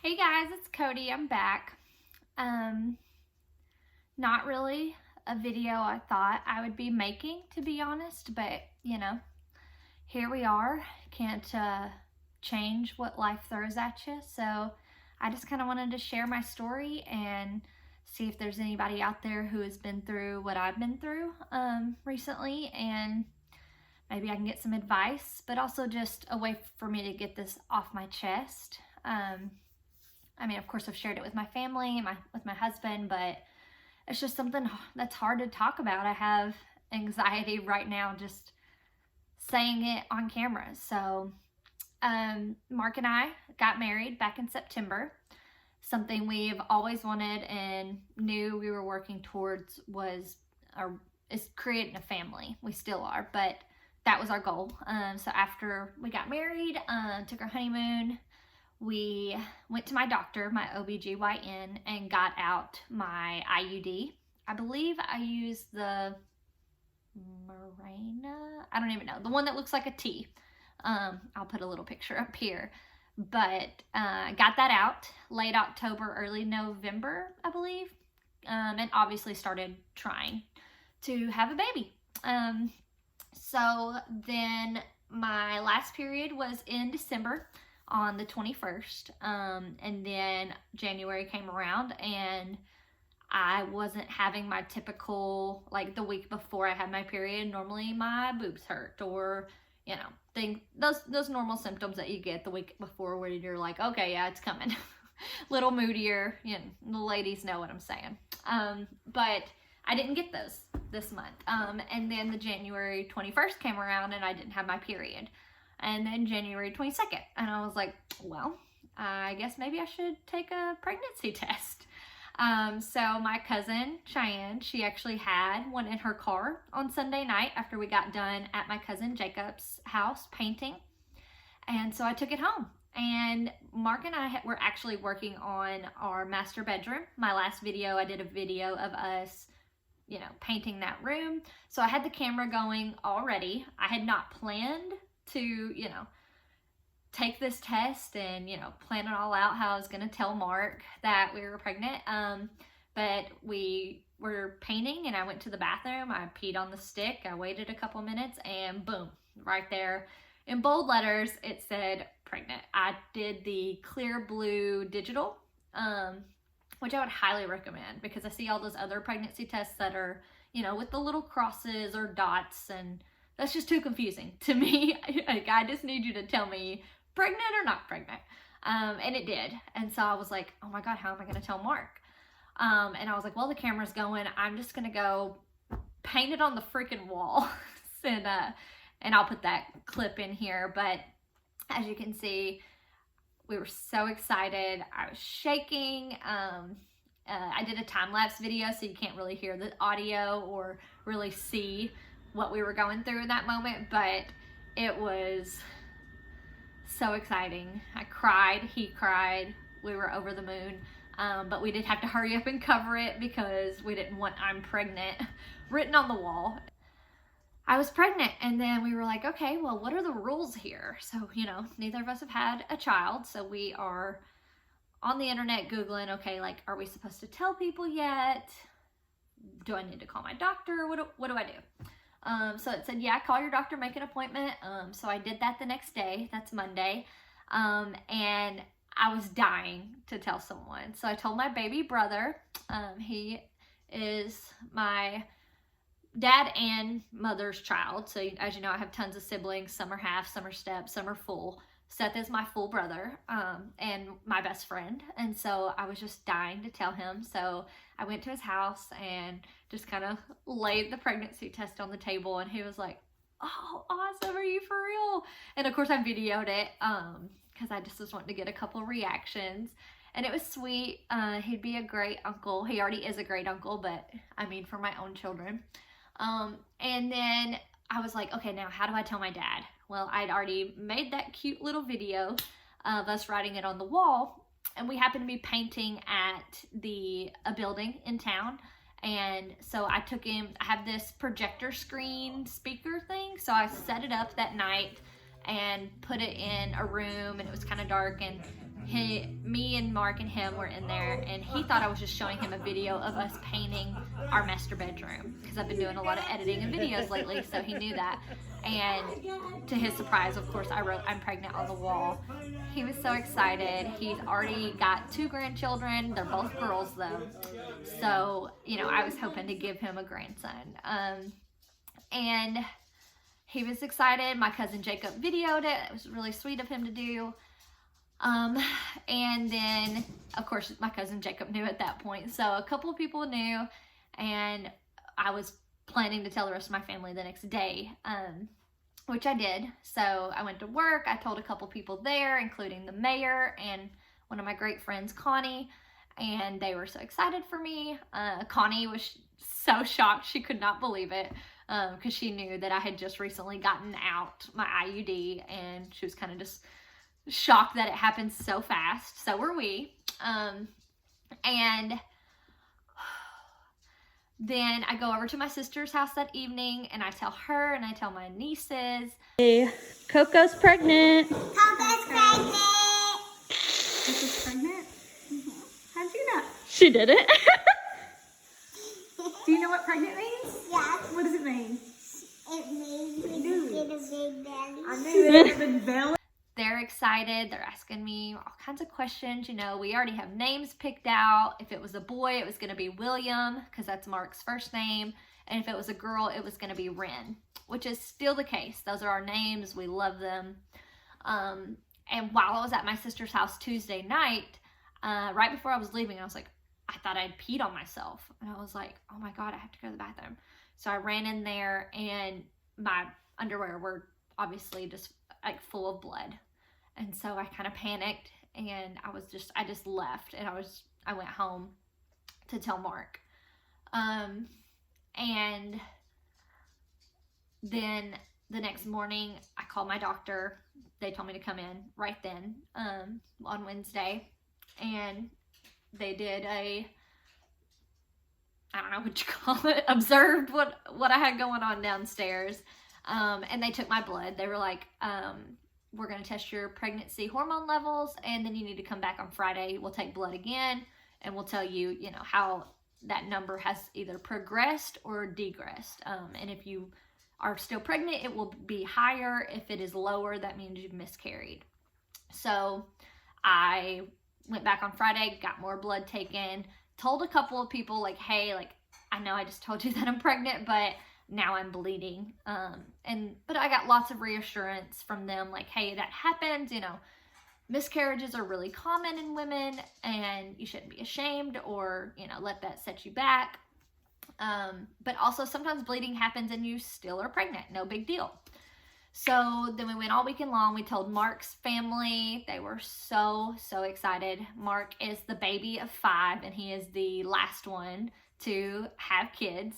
Hey guys, it's Cody. I'm back. Not really a video I thought I would be making, to be honest, but here we are. Can't change what life throws at you. So I just kind of wanted to share my story and see if there's anybody out there who has been through what I've been through recently, and maybe I can get some advice, but also just a way for me to get this off my chest. Of course, I've shared it with my family and with my husband, but it's just something that's hard to talk about. I have anxiety right now just saying it on camera. So, Mark and I got married back in September. Something we've always wanted and knew we were working towards is creating a family. We still are, but that was our goal. So after we got married, took our honeymoon, we went to my doctor, my OBGYN, and got out my IUD. I believe I used the Mirena. I don't even know. The one that looks like a T. I'll put a little picture up here. But got that out late October, early November, I believe. And obviously started trying to have a baby. So then my last period was in December on the 21st, and then January came around and I wasn't having my typical, like the week before I had my period, normally my boobs hurt, or those normal symptoms that you get the week before where you're like, okay, yeah, it's coming. Little moodier, the ladies know what I'm saying. But I didn't get those this month. And then the January 21st came around and I didn't have my period. And then January 22nd. And I was like, well, I guess maybe I should take a pregnancy test. So my cousin, Cheyenne, she actually had one in her car on Sunday night after we got done at my cousin Jacob's house painting. And so I took it home. And Mark and I were actually working on our master bedroom. My last video, I did a video of us painting that room. So I had the camera going already. I had not planned to, take this test and, plan it all out how I was going to tell Mark that we were pregnant. But we were painting and I went to the bathroom. I peed on the stick. I waited a couple minutes and boom, right there in bold letters, it said pregnant. I did the clear blue digital, which I would highly recommend because I see all those other pregnancy tests that are, with the little crosses or dots, and that's just too confusing to me. Like, I just need you to tell me pregnant or not pregnant. And it did. And so I was like, oh my God, how am I going to tell Mark? And I was like, well, the camera's going. I'm just going to go paint it on the freaking wall. and I'll put that clip in here. But as you can see, we were so excited. I was shaking. I did a time-lapse video, so you can't really hear the audio or really see what we were going through in that moment, but it was so exciting. I cried, he cried, we were over the moon, but we did have to hurry up and cover it because we didn't want "I'm pregnant" written on the wall. I was pregnant, and then we were like, okay, well, what are the rules here? So, neither of us have had a child, so we are on the internet Googling, okay, like, are we supposed to tell people yet? Do I need to call my doctor? What do I do? So it said, yeah, call your doctor, make an appointment. So I did that the next day. That's Monday. And I was dying to tell someone. So I told my baby brother. He is my dad and mother's child. So as you know, I have tons of siblings. Some are half, some are step, some are full. Seth is my full brother, and my best friend. And so I was just dying to tell him. So I went to his house and just kind of laid the pregnancy test on the table. And he was like, oh, awesome. Are you for real? And of course I videoed it, because I just was wanting to get a couple reactions. And it was sweet. He'd be a great uncle. He already is a great uncle, but I mean for my own children. And then I was like, okay, now how do I tell my dad? Well, I'd already made that cute little video of us writing it on the wall, and we happened to be painting at a building in town. And so I took him, I have this projector screen speaker thing. So I set it up that night and put it in a room, and it was kind of dark, and me and Mark and him were in there, and he thought I was just showing him a video of us painting our master bedroom, because I've been doing a lot of editing and videos lately, so he knew that. And to his surprise, of course, I wrote "I'm pregnant" on the wall. He was so excited. He's already got 2 grandchildren. They're both girls though, so you know, I was hoping to give him a grandson. And he was excited. My cousin Jacob videoed it. It was really sweet of him to do. And then, of course, my cousin Jacob knew at that point. So a couple of people knew, and I was planning to tell the rest of my family the next day, which I did. So I went to work. I told a couple people there, including the mayor and one of my great friends, Connie, and they were so excited for me. Connie was so shocked. She could not believe it, because she knew that I had just recently gotten out my IUD, and she was kind of just shocked that it happened so fast. So were we. And then I go over to my sister's house that evening, and I tell her, and I tell my nieces, hey, Coco's pregnant. Coco's pregnant. Coco's pregnant? Mm-hmm. How'd you know? She did it. Do you know what pregnant means? Yeah. What does it mean? It means you get a big belly. I knew it had a big belly. they're excited. They're asking me all kinds of questions. You know, we already have names picked out. If it was a boy, it was going to be William, because that's Mark's first name. And if it was a girl, it was going to be Rynn, which is still the case. Those are our names. We love them. And while I was at my sister's house Tuesday night, right before I was leaving, I was like, I thought I'd peed on myself. And I was like, oh my God, I have to go to the bathroom. So I ran in there, and my underwear were obviously just like full of blood. And so I kind of panicked, and I just left, and I went home to tell Mark. And then the next morning I called my doctor. They told me to come in right then, on Wednesday, and they did I don't know what you call it, observed what I had going on downstairs. And they took my blood. They were like, we're going to test your pregnancy hormone levels, and then you need to come back on Friday. We'll take blood again, and we'll tell you, you know, how that number has either progressed or degressed. And if you are still pregnant, it will be higher. If it is lower, that means you've miscarried. So I went back on Friday, got more blood taken, told a couple of people, like, hey, like, I know I just told you that I'm pregnant, but now I'm bleeding. But I got lots of reassurance from them, like, hey, that happens, you know, miscarriages are really common in women, and you shouldn't be ashamed or, you know, let that set you back. But also sometimes bleeding happens and you still are pregnant, no big deal. So then we went all weekend long. We told Mark's family. They were so excited. Mark is the baby of 5, and he is the last one to have kids.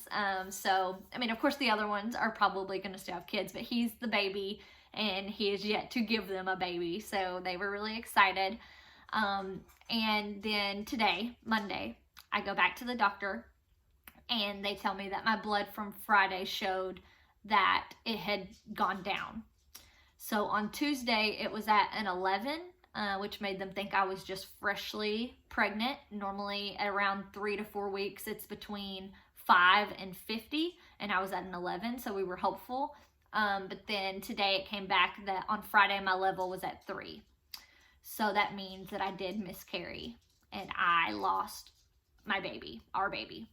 So, I mean, of course the other ones are probably going to still have kids, but he's the baby, and he is yet to give them a baby. So they were really excited. And then today, Monday, I go back to the doctor, and they tell me that my blood from Friday showed that it had gone down. So on Tuesday, it was at an 11, which made them think I was just freshly pregnant. Normally at around 3 to 4 weeks, it's between 5 and 50, and I was at an 11, so we were hopeful. But then today it came back that on Friday my level was at 3. So that means that I did miscarry, and I lost my baby, our baby.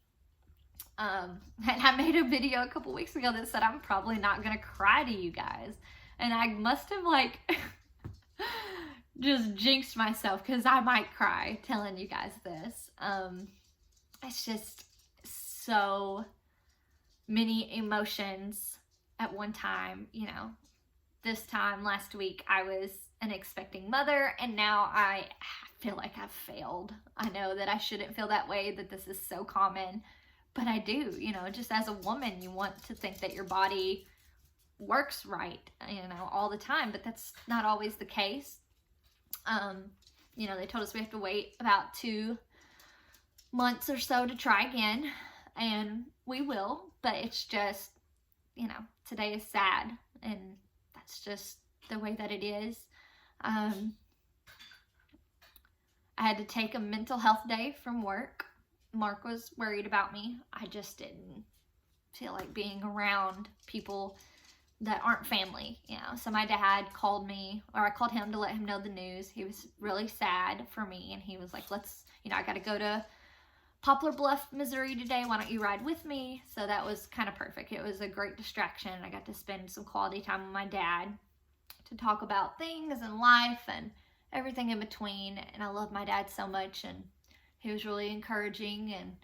And I made a video a couple weeks ago that said I'm probably not gonna cry to you guys, and I must have like just jinxed myself, because I might cry telling you guys this. It's just so many emotions at one time. You know, this time last week I was an expecting mother, and now I feel like I've failed. I know that I shouldn't feel that way, that this is so common, but I do. You know, just as a woman, you want to think that your body works right, you know, all the time, but that's not always the case. You know, they told us we have to wait about 2 months or so to try again, and we will, but it's just, you know, today is sad, and that's just the way that it is. I had to take a mental health day from work. Mark was worried about me. I just didn't feel like being around people that aren't family, you know. So my dad called me, or I called him to let him know the news. He was really sad for me, and he was like, let's, you know, I got to go to Poplar Bluff, Missouri today. Why don't you ride with me? So that was kind of perfect. It was a great distraction. I got to spend some quality time with my dad to talk about things and life and everything in between. And I love my dad so much, and he was really encouraging and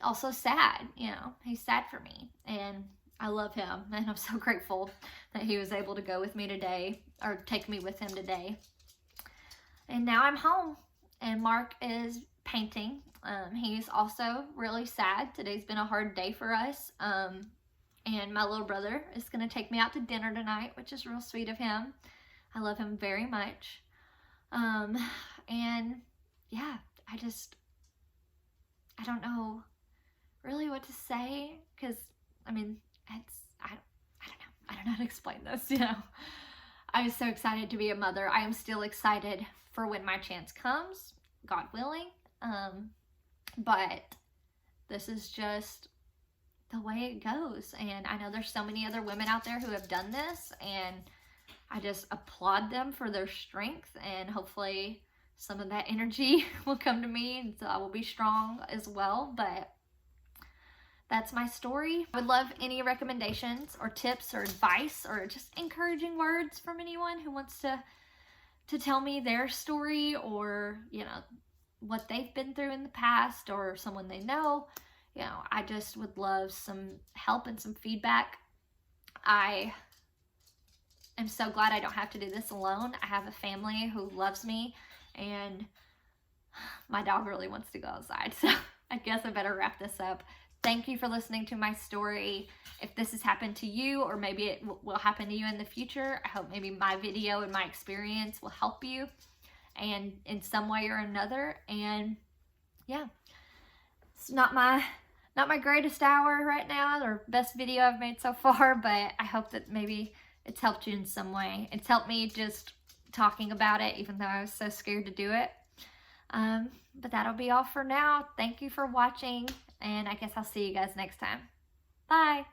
also sad, you know. He's sad for me, and I love him, and I'm so grateful that he was able to go with me today, or take me with him today. And now I'm home, and Mark is painting. He's also really sad. Today's been a hard day for us. And my little brother is going to take me out to dinner tonight, which is real sweet of him. I love him very much. And yeah, I don't know really what to say, because I mean, I don't know how to explain this, you know. I was so excited to be a mother. I am still excited for when my chance comes, God willing. But this is just the way it goes. And I know there's so many other women out there who have done this, and I just applaud them for their strength, and hopefully some of that energy will come to me, and so I will be strong as well. But that's my story. I would love any recommendations or tips or advice or just encouraging words from anyone who wants to tell me their story, or, you know, what they've been through in the past, or someone they know. You know, I just would love some help and some feedback. I am so glad I don't have to do this alone. I have a family who loves me, and my dog really wants to go outside. So I guess I better wrap this up. Thank you for listening to my story. If this has happened to you, or maybe it will happen to you in the future, I hope maybe my video and my experience will help you, and in some way or another. And yeah, it's not my greatest hour right now, or best video I've made so far, but I hope that maybe it's helped you in some way. It's helped me just talking about it, even though I was so scared to do it. But that'll be all for now. Thank you for watching, and I guess I'll see you guys next time. Bye.